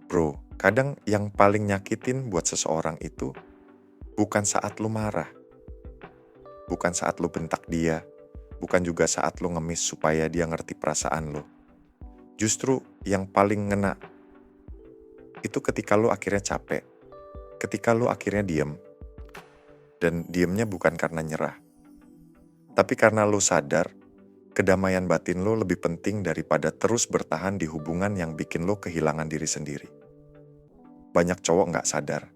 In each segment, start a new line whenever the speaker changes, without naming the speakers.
Bro, kadang yang paling nyakitin buat seseorang itu bukan saat lu marah, bukan saat lu bentak dia, bukan juga saat lu ngemis supaya dia ngerti perasaan lu. Justru yang paling ngena itu ketika lu akhirnya capek, ketika lu akhirnya diem, dan diemnya bukan karena nyerah, tapi karena lu sadar kedamaian batin lu lebih penting daripada terus bertahan di hubungan yang bikin lu kehilangan diri sendiri. Banyak cowok nggak sadar.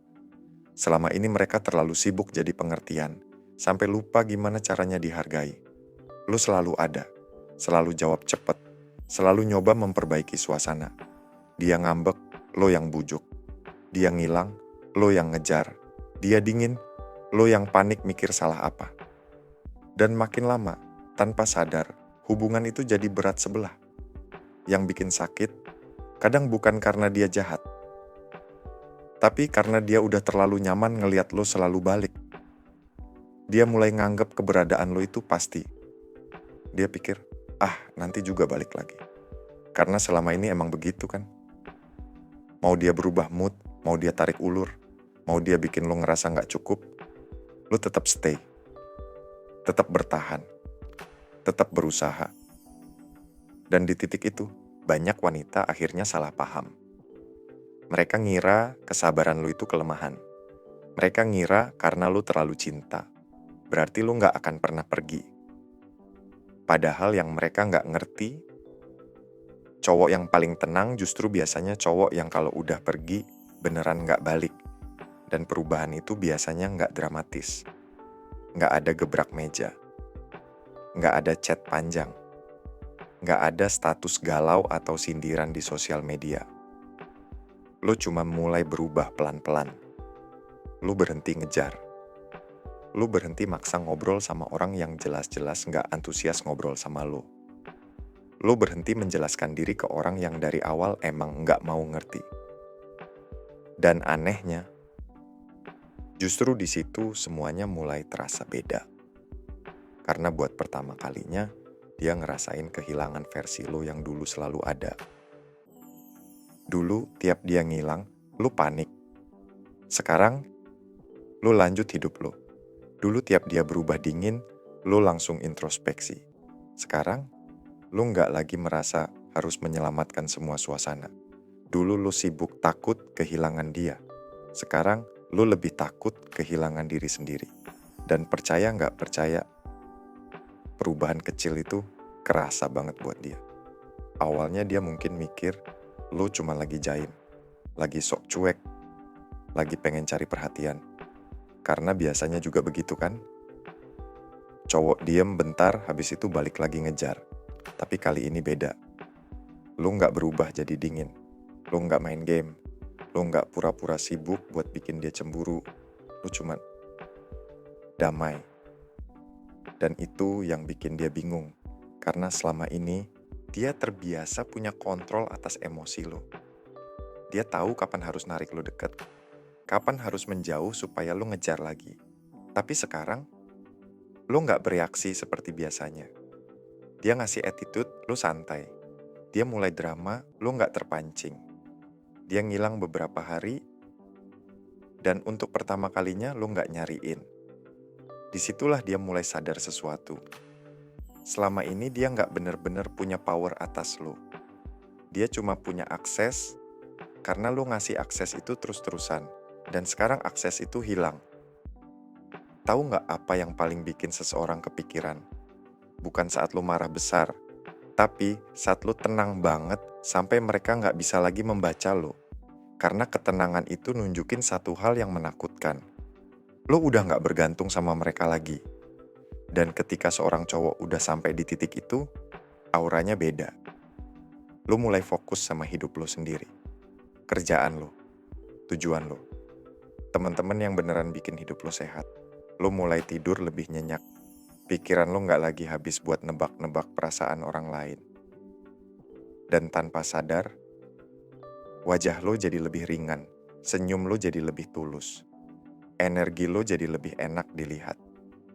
Selama ini mereka terlalu sibuk jadi pengertian, sampai lupa gimana caranya dihargai. Lu selalu ada, selalu jawab cepet, selalu nyoba memperbaiki suasana. Dia ngambek, lo yang bujuk. Dia ngilang, lo yang ngejar. Dia dingin, lo yang panik mikir salah apa. Dan makin lama, tanpa sadar, hubungan itu jadi berat sebelah. Yang bikin sakit, kadang bukan karena dia jahat, tapi karena dia udah terlalu nyaman ngeliat lo selalu balik. Dia mulai nganggep keberadaan lo itu pasti. Dia pikir, nanti juga balik lagi. Karena selama ini emang begitu kan. Mau dia berubah mood, mau dia tarik ulur, mau dia bikin lo ngerasa gak cukup, lo tetap stay. Tetap bertahan. Tetap berusaha. Dan di titik itu, banyak wanita akhirnya salah paham. Mereka ngira kesabaran lo itu kelemahan. Mereka ngira karena lo terlalu cinta, berarti lo gak akan pernah pergi. Padahal yang mereka gak ngerti, cowok yang paling tenang justru biasanya cowok yang kalau udah pergi, beneran gak balik. Dan perubahan itu biasanya gak dramatis. Gak ada gebrak meja. Gak ada chat panjang. Gak ada status galau atau sindiran di sosial media. Lo cuma mulai berubah pelan-pelan. Lo berhenti ngejar. Lo berhenti maksa ngobrol sama orang yang jelas-jelas gak antusias ngobrol sama lo. Lo berhenti menjelaskan diri ke orang yang dari awal emang gak mau ngerti. Dan anehnya, justru di situ semuanya mulai terasa beda. Karena buat pertama kalinya, dia ngerasain kehilangan versi lo yang dulu selalu ada. Dulu tiap dia ngilang, lo panik. Sekarang, lo lanjut hidup lo. Dulu tiap dia berubah dingin, lo langsung introspeksi. Sekarang, lo nggak lagi merasa harus menyelamatkan semua suasana. Dulu lo sibuk takut kehilangan dia. Sekarang, lo lebih takut kehilangan diri sendiri. Dan percaya nggak percaya, perubahan kecil itu kerasa banget buat dia. Awalnya dia mungkin mikir, lo cuma lagi jaim, lagi sok cuek, lagi pengen cari perhatian. Karena biasanya juga begitu kan? Cowok diem bentar, habis itu balik lagi ngejar. Tapi kali ini beda. Lo nggak berubah jadi dingin. Lo nggak main game. Lo nggak pura-pura sibuk buat bikin dia cemburu. Lo cuma damai. Dan itu yang bikin dia bingung. Karena selama ini, dia terbiasa punya kontrol atas emosi lo. Dia tahu kapan harus narik lo deket. Kapan harus menjauh supaya lo ngejar lagi. Tapi sekarang, lo nggak bereaksi seperti biasanya. Dia ngasih attitude, lo santai. Dia mulai drama, lo nggak terpancing. Dia ngilang beberapa hari, dan untuk pertama kalinya lo nggak nyariin. Disitulah dia mulai sadar sesuatu. Selama ini dia nggak bener-bener punya power atas lo. Dia cuma punya akses, karena lo ngasih akses itu terus-terusan. Dan sekarang akses itu hilang. Tahu nggak apa yang paling bikin seseorang kepikiran? Bukan saat lo marah besar, tapi saat lo tenang banget sampai mereka nggak bisa lagi membaca lo. Karena ketenangan itu nunjukin satu hal yang menakutkan. Lo udah nggak bergantung sama mereka lagi. Dan ketika seorang cowok udah sampai di titik itu, auranya beda. Lo mulai fokus sama hidup lo sendiri. Kerjaan lo, tujuan lo. Teman-teman yang beneran bikin hidup lo sehat. Lo mulai tidur lebih nyenyak. Pikiran lo nggak lagi habis buat nebak-nebak perasaan orang lain. Dan tanpa sadar, wajah lo jadi lebih ringan. Senyum lo jadi lebih tulus. Energi lo jadi lebih enak dilihat.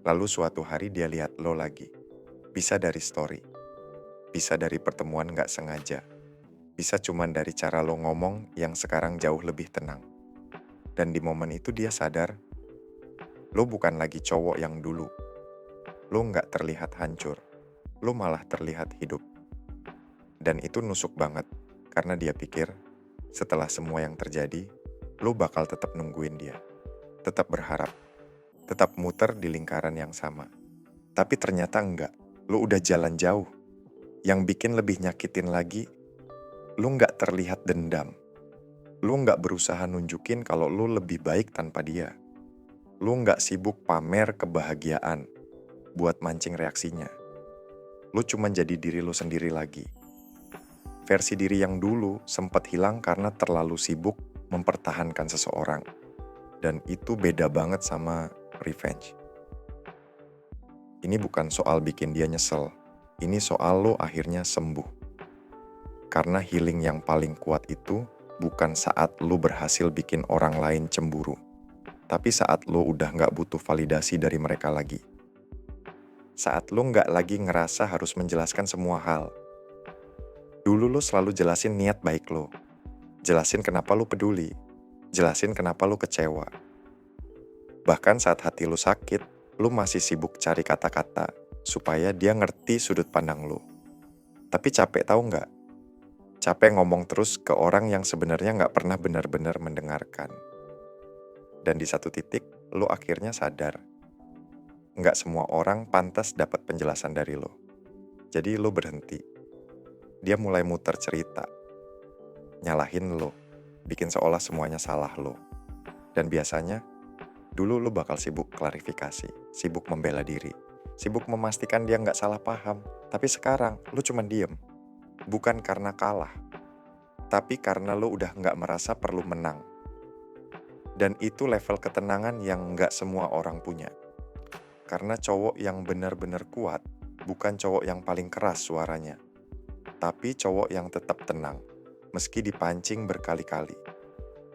Lalu suatu hari dia lihat lo lagi. Bisa dari story. Bisa dari pertemuan nggak sengaja. Bisa cuman dari cara lo ngomong yang sekarang jauh lebih tenang. Dan di momen itu dia sadar, lo bukan lagi cowok yang dulu. Lo nggak terlihat hancur, lo malah terlihat hidup. Dan itu nusuk banget, karena dia pikir setelah semua yang terjadi, lo bakal tetap nungguin dia, tetap berharap, tetap muter di lingkaran yang sama. Tapi ternyata enggak, lo udah jalan jauh. Yang bikin lebih nyakitin lagi, lo nggak terlihat dendam. Lo nggak berusaha nunjukin kalau lo lebih baik tanpa dia. Lo nggak sibuk pamer kebahagiaan buat mancing reaksinya. Lo cuma jadi diri lo sendiri lagi. Versi diri yang dulu sempat hilang karena terlalu sibuk mempertahankan seseorang. Dan itu beda banget sama revenge. Ini bukan soal bikin dia nyesel. Ini soal lo akhirnya sembuh. Karena healing yang paling kuat itu bukan saat lo berhasil bikin orang lain cemburu. Tapi saat lo udah gak butuh validasi dari mereka lagi. Saat lo gak lagi ngerasa harus menjelaskan semua hal. Dulu lo selalu jelasin niat baik lo. Jelasin kenapa lo peduli. Jelasin kenapa lo kecewa. Bahkan saat hati lo sakit, lo masih sibuk cari kata-kata supaya dia ngerti sudut pandang lo. Tapi capek tahu nggak? Capek ngomong terus ke orang yang sebenarnya nggak pernah benar-benar mendengarkan. Dan di satu titik, lo akhirnya sadar. Nggak semua orang pantas dapat penjelasan dari lo. Jadi lo berhenti. Dia mulai muter cerita. Nyalahin lo. Bikin seolah semuanya salah lo. Dan biasanya, dulu lo bakal sibuk klarifikasi. Sibuk membela diri. Sibuk memastikan dia nggak salah paham. Tapi sekarang, lo cuma diem. Bukan karena kalah. Tapi karena lo udah nggak merasa perlu menang. Dan itu level ketenangan yang nggak semua orang punya. Karena cowok yang benar-benar kuat bukan cowok yang paling keras suaranya. Tapi cowok yang tetap tenang, meski dipancing berkali-kali.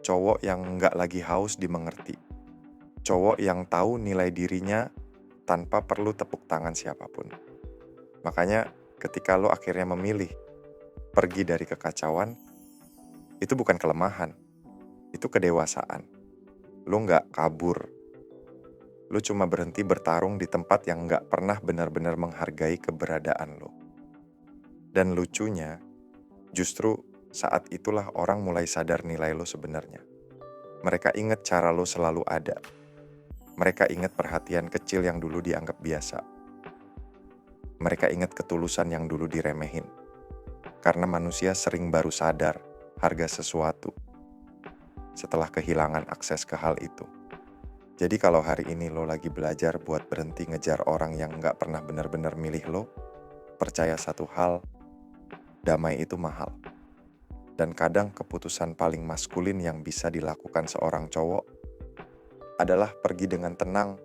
Cowok yang nggak lagi haus dimengerti. Cowok yang tahu nilai dirinya tanpa perlu tepuk tangan siapapun. Makanya ketika lo akhirnya memilih pergi dari kekacauan, itu bukan kelemahan, itu kedewasaan. Lo nggak kabur. Lo cuma berhenti bertarung di tempat yang nggak pernah benar-benar menghargai keberadaan lo. Dan lucunya, justru saat itulah orang mulai sadar nilai lo sebenarnya. Mereka ingat cara lo selalu ada. Mereka ingat perhatian kecil yang dulu dianggap biasa. Mereka ingat ketulusan yang dulu diremehin. Karena manusia sering baru sadar harga sesuatu setelah kehilangan akses ke hal itu. Jadi kalau hari ini lo lagi belajar buat berhenti ngejar orang yang gak pernah benar-benar milih lo, percaya satu hal, damai itu mahal. Dan kadang keputusan paling maskulin yang bisa dilakukan seorang cowok adalah pergi dengan tenang,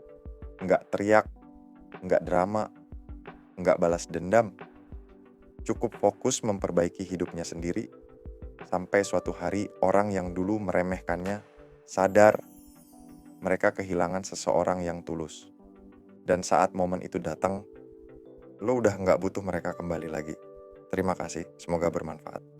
gak teriak, gak drama, gak balas dendam. Cukup fokus memperbaiki hidupnya sendiri, sampai suatu hari orang yang dulu meremehkannya sadar mereka kehilangan seseorang yang tulus. Dan saat momen itu datang, lo udah gak butuh mereka kembali lagi. Terima kasih, semoga bermanfaat.